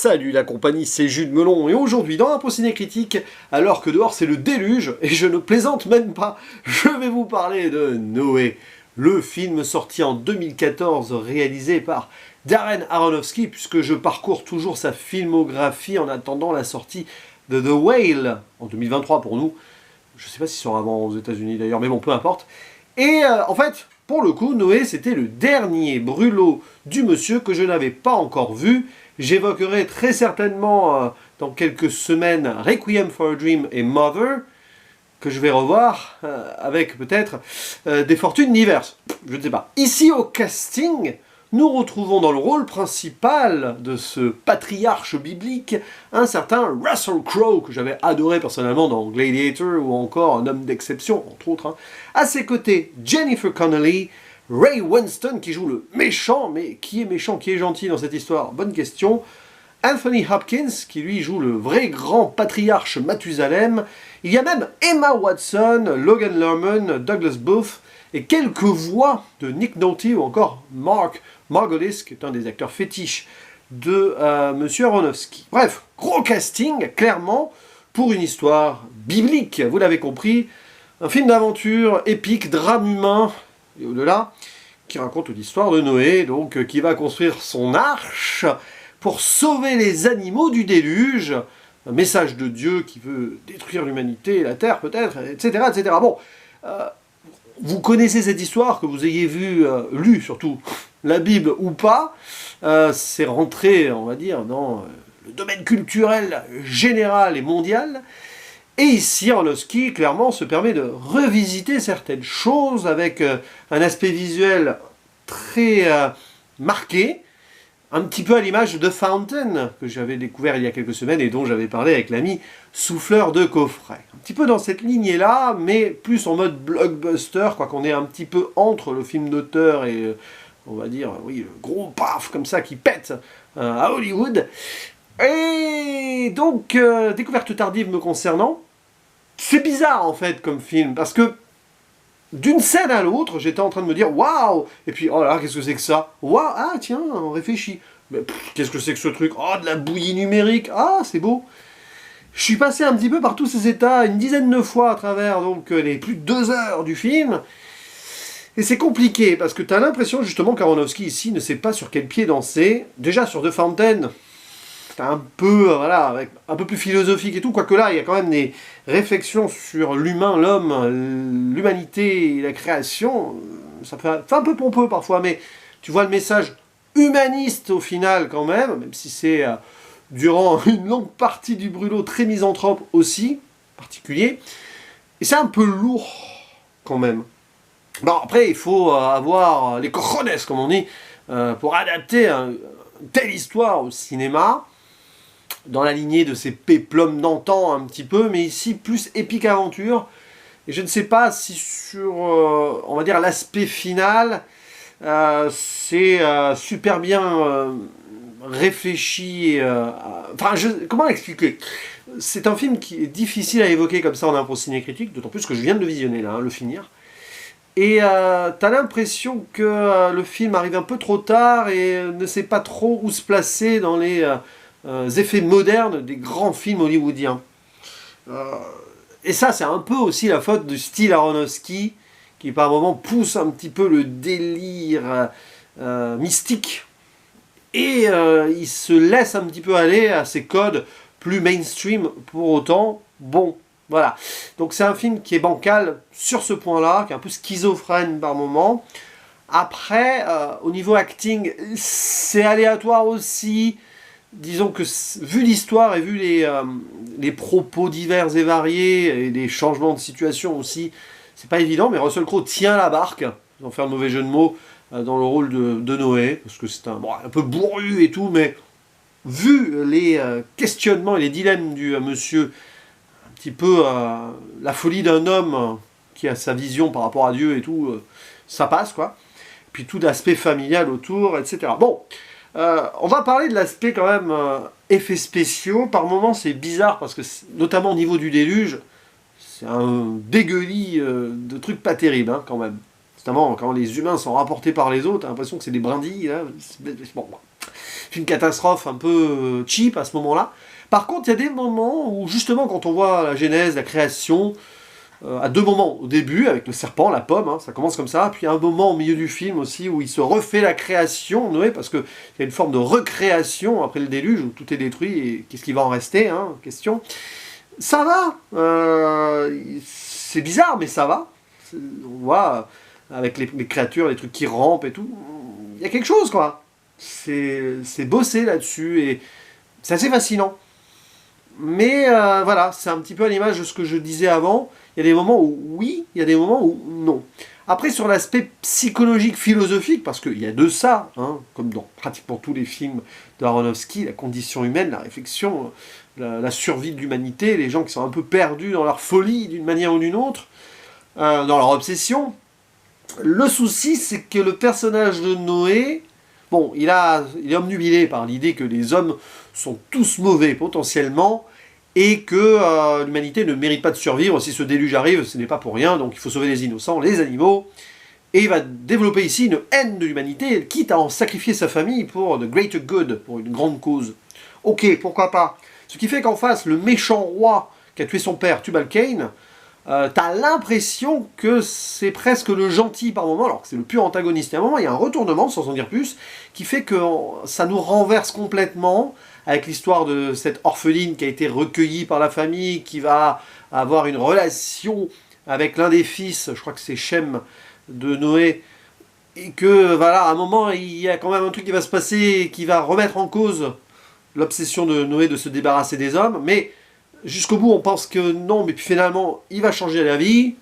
Salut la compagnie, c'est Jules Melon, et aujourd'hui dans un ciné critique, alors que dehors c'est le déluge, et je ne plaisante même pas, je vais vous parler de Noé, le film sorti en 2014, réalisé par Darren Aronofsky, puisque je parcours toujours sa filmographie en attendant la sortie de The Whale, en 2023 pour nous, je ne sais pas s'il sera avant aux États-Unis d'ailleurs, mais bon, peu importe. Et en fait, pour le coup, Noé, c'était le dernier brûlot du monsieur que je n'avais pas encore vu. J'évoquerai très certainement dans quelques semaines Requiem for a Dream et Mother, que je vais revoir avec peut-être des fortunes diverses. Je ne sais pas. Ici au casting, nous retrouvons dans le rôle principal de ce patriarche biblique un certain Russell Crowe, que j'avais adoré personnellement dans Gladiator ou encore Un homme d'exception, entre autres. À ses côtés, Jennifer Connelly, Ray Winston qui joue le méchant, mais qui est gentil dans cette histoire? Bonne question. Anthony Hopkins qui lui joue le vrai grand patriarche Mathusalem. Il y a même Emma Watson, Logan Lerman, Douglas Booth et quelques voix de Nick Nolte ou encore Mark Margolis, qui est un des acteurs fétiches de Monsieur Aronofsky. Bref, gros casting, clairement, pour une histoire biblique, vous l'avez compris. Un film d'aventure épique, drame humain, et au-delà, qui raconte l'histoire de Noé, donc qui va construire son arche pour sauver les animaux du déluge, un message de Dieu qui veut détruire l'humanité, la terre peut-être, etc., etc. Bon, vous connaissez cette histoire, que vous ayez lu surtout la Bible ou pas, c'est rentré, on va dire, dans le domaine culturel général et mondial. Et ici, Aronofsky, clairement, se permet de revisiter certaines choses avec un aspect visuel très marqué, un petit peu à l'image de The Fountain, que j'avais découvert il y a quelques semaines et dont j'avais parlé avec l'ami Souffleur de Coffret. Un petit peu dans cette lignée-là, mais plus en mode blockbuster, quoi qu'on est un petit peu entre le film d'auteur et, on va dire, oui, le gros paf comme ça qui pète à Hollywood. Et donc, découverte tardive me concernant, c'est bizarre en fait comme film, parce que d'une scène à l'autre, j'étais en train de me dire waouh, et puis oh là là, qu'est-ce que c'est que ça? Waouh, ah tiens, on réfléchit. Mais qu'est-ce que c'est que ce truc? Oh, de la bouillie numérique, ah c'est beau. Je suis passé un petit peu par tous ces états une dizaine de fois à travers donc les plus de 2 heures du film. Et c'est compliqué, parce que tu as l'impression justement qu'Aronofsky ici ne sait pas sur quel pied danser. Déjà sur The Fountain, un peu, voilà, avec un peu plus philosophique et tout, quoique là, il y a quand même des réflexions sur l'humain, l'homme, l'humanité et la création. Ça fait un peu pompeux parfois, mais tu vois le message humaniste au final quand même si c'est durant une longue partie du brûlot très misanthrope aussi, particulier. Et c'est un peu lourd quand même. Bon, après, il faut avoir les cojones, comme on dit, pour adapter une telle histoire au cinéma, dans la lignée de ces péplums d'antan un petit peu, mais ici plus épique aventure. Et je ne sais pas si sur, on va dire, l'aspect final, c'est super bien réfléchi. Enfin, comment l'expliquer? C'est un film qui est difficile à évoquer comme ça en impro ciné critique, d'autant plus que je viens de le visionner là, le finir. Et t'as l'impression que le film arrive un peu trop tard et ne sait pas trop où se placer dans les effets modernes des grands films hollywoodiens. Et ça, c'est un peu aussi la faute du style Aronofsky, qui par moments pousse un petit peu le délire mystique. Et il se laisse un petit peu aller à ses codes plus mainstream pour autant. Bon, voilà. Donc c'est un film qui est bancal sur ce point-là, qui est un peu schizophrène par moments. Après, au niveau acting, c'est aléatoire aussi. Disons que, vu l'histoire et vu les propos divers et variés, et les changements de situation aussi, c'est pas évident, mais Russell Crowe tient la barque, sans faire de mauvais jeu de mots, dans le rôle de Noé, parce que c'est un peu bourru et tout, mais vu les questionnements et les dilemmes du monsieur, un petit peu la folie d'un homme qui a sa vision par rapport à Dieu et tout, ça passe, quoi. Puis tout l'aspect familial autour, etc. Bon, on va parler de l'aspect quand même effets spéciaux. Par moments c'est bizarre parce que, notamment au niveau du déluge, c'est un dégueulis de trucs pas terribles hein, quand même. Notamment quand les humains sont rapportés par les autres, t'as l'impression que c'est des brindilles. Là. Bon. film catastrophe un peu cheap à ce moment-là. Par contre, il y a des moments où, justement, quand on voit la genèse, la création, à deux moments, au début, avec le serpent, la pomme, hein, ça commence comme ça, puis il y a un moment au milieu du film aussi, où il se refait la création, Noé, parce qu'il y a une forme de recréation après le déluge, où tout est détruit, et qu'est-ce qui va en rester, hein, question. Ça va, c'est bizarre, mais ça va. On voit, avec les créatures, les trucs qui rampent et tout, il y a quelque chose, quoi. C'est bossé là-dessus, et c'est assez fascinant. Mais voilà, c'est un petit peu à l'image de ce que je disais avant. Il y a des moments où oui, il y a des moments où non. Après, sur l'aspect psychologique, philosophique, parce qu'il y a de ça, hein, comme dans pratiquement tous les films d'Aronofsky, la condition humaine, la réflexion, la survie de l'humanité, les gens qui sont un peu perdus dans leur folie d'une manière ou d'une autre, dans leur obsession. Le souci, c'est que le personnage de Noé, bon, il est omnubilé par l'idée que les hommes sont tous mauvais potentiellement, et que l'humanité ne mérite pas de survivre. Si ce déluge arrive, ce n'est pas pour rien, donc il faut sauver les innocents, les animaux. Et il va développer ici une haine de l'humanité, quitte à en sacrifier sa famille pour the greater good, pour une grande cause. Ok, pourquoi pas. Ce qui fait qu'en face, le méchant roi qui a tué son père, Tubal-Cain, t'as l'impression que c'est presque le gentil par moment, alors que c'est le pur antagoniste. Et à un moment, il y a un retournement, sans en dire plus, qui fait que ça nous renverse complètement, avec l'histoire de cette orpheline qui a été recueillie par la famille, qui va avoir une relation avec l'un des fils, je crois que c'est Shem de Noé, et que, voilà, à un moment, il y a quand même un truc qui va se passer, qui va remettre en cause l'obsession de Noé de se débarrasser des hommes, mais jusqu'au bout, on pense que non, mais puis finalement, il va changer la vie.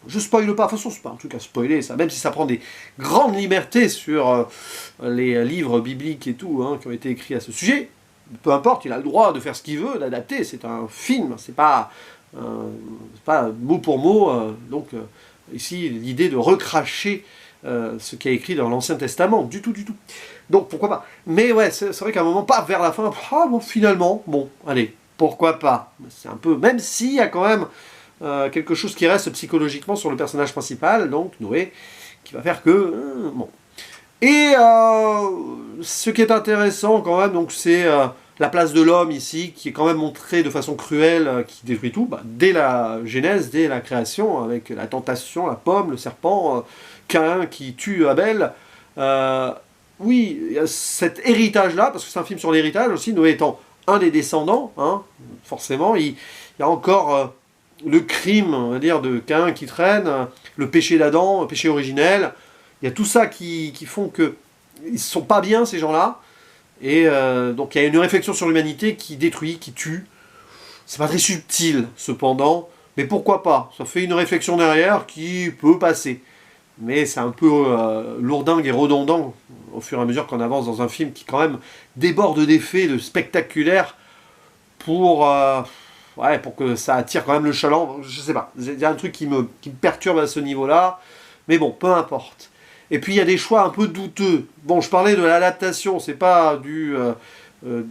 Je spoile pas, de toute façon, c'est pas un truc à spoiler, ça, même si ça prend des grandes libertés sur les livres bibliques et tout, hein, qui ont été écrits à ce sujet. Peu importe, il a le droit de faire ce qu'il veut, d'adapter, c'est un film, c'est pas mot pour mot. Donc, ici, l'idée de recracher ce qui est écrit dans l'Ancien Testament, du tout, du tout. Donc, pourquoi pas. Mais ouais, c'est vrai qu'à un moment, pas vers la fin, ah bon, finalement, bon, allez, pourquoi pas. C'est un peu, même s'il y a quand même quelque chose qui reste psychologiquement sur le personnage principal, donc Noé, qui va faire que, bon. Et ce qui est intéressant quand même, donc c'est la place de l'homme ici, qui est quand même montrée de façon cruelle, qui détruit tout, dès la Genèse, dès la création, avec la tentation, la pomme, le serpent, Caïn qui tue Abel. Oui, il y a cet héritage-là, parce que c'est un film sur l'héritage aussi, Noé étant un des descendants, hein, forcément, il y a encore le crime, on va dire, de Caïn qui traîne, le péché d'Adam, le péché originel. Il y a tout ça qui font que ils ne sont pas bien, ces gens-là. Et donc il y a une réflexion sur l'humanité qui détruit, qui tue. C'est pas très subtil, cependant. Mais pourquoi pas? Ça fait une réflexion derrière qui peut passer. Mais c'est un peu lourdingue et redondant au fur et à mesure qu'on avance dans un film qui quand même déborde d'effets, de spectaculaire pour que ça attire quand même le chaland. Je sais pas, il y a un truc qui me perturbe à ce niveau-là. Mais bon, peu importe. Et puis il y a des choix un peu douteux. Bon, je parlais de l'adaptation, c'est pas du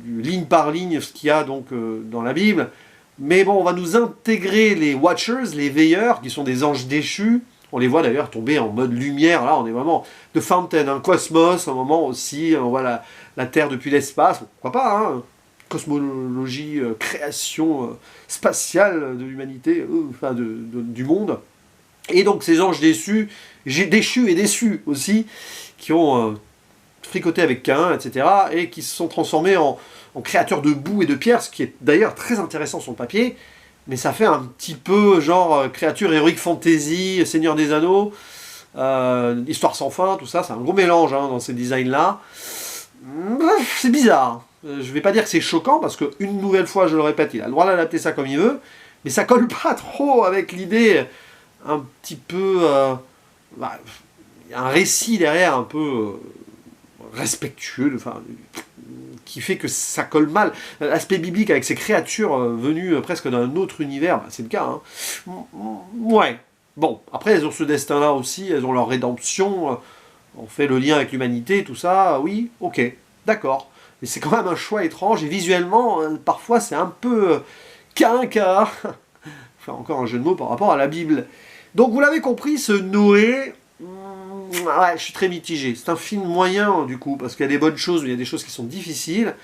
ligne par ligne ce qu'il y a donc dans la Bible. Mais bon, on va nous intégrer les Watchers, les veilleurs, qui sont des anges déchus. On les voit d'ailleurs tomber en mode lumière. Là, on est vraiment de Fountain, un cosmos, un moment aussi. On voit la Terre depuis l'espace. Pourquoi pas, hein? Cosmologie, création spatiale de l'humanité, enfin du monde. Et donc ces anges déchus et déçus aussi, qui ont fricoté avec Caïn, etc., et qui se sont transformés en créatures de boue et de pierre, ce qui est d'ailleurs très intéressant sur le papier, mais ça fait un petit peu genre créature héroïque fantasy, Seigneur des Anneaux, Histoire sans fin, tout ça, c'est un gros mélange hein, dans ces designs-là. C'est bizarre. Je vais pas dire que c'est choquant, parce qu'une nouvelle fois, je le répète, il a le droit d'adapter ça comme il veut, mais ça colle pas trop avec l'idée un petit peu... il y a un récit derrière un peu respectueux, enfin, qui fait que ça colle mal. L'aspect biblique avec ces créatures venues presque d'un autre univers, c'est le cas. Hein. Ouais. Bon, après, elles ont ce destin-là aussi, elles ont leur rédemption, on fait le lien avec l'humanité, tout ça, oui, ok, d'accord. Mais c'est quand même un choix étrange, et visuellement, parfois, c'est un peu quinca. Enfin, encore un jeu de mots par rapport à la Bible. Donc, vous l'avez compris, ce Noé, ouais, je suis très mitigé. C'est un film moyen, du coup, parce qu'il y a des bonnes choses, mais il y a des choses qui sont difficiles.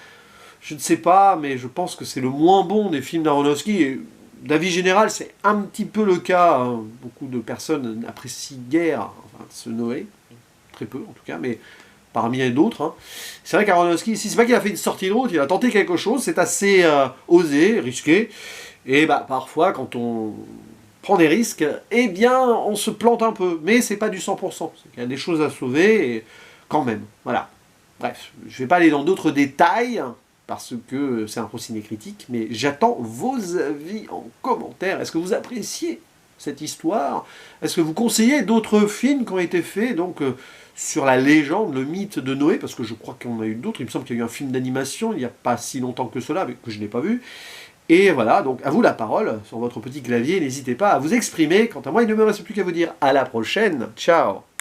Je ne sais pas, mais je pense que c'est le moins bon des films d'Aronofsky. Et d'avis général, c'est un petit peu le cas. Hein. Beaucoup de personnes n'apprécient guère enfin, ce Noé. Très peu, en tout cas, mais parmi d'autres. Hein. C'est vrai qu'Aronofsky, ici, c'est pas qu'il a fait une sortie de route, il a tenté quelque chose, c'est assez osé, risqué. Et bah, parfois, quand on prend des risques, eh bien, on se plante un peu. Mais c'est pas du 100%. Il y a des choses à sauver, et quand même. Voilà. Bref, je vais pas aller dans d'autres détails, parce que c'est un ciné critique, mais j'attends vos avis en commentaire. Est-ce que vous appréciez cette histoire? Est-ce que vous conseillez d'autres films qui ont été faits donc, sur la légende, le mythe de Noé? Parce que je crois qu'on a eu d'autres. Il me semble qu'il y a eu un film d'animation il n'y a pas si longtemps que cela, mais que je n'ai pas vu. Et voilà, donc à vous la parole sur votre petit clavier. N'hésitez pas à vous exprimer. Quant à moi, il ne me reste plus qu'à vous dire à la prochaine. Ciao!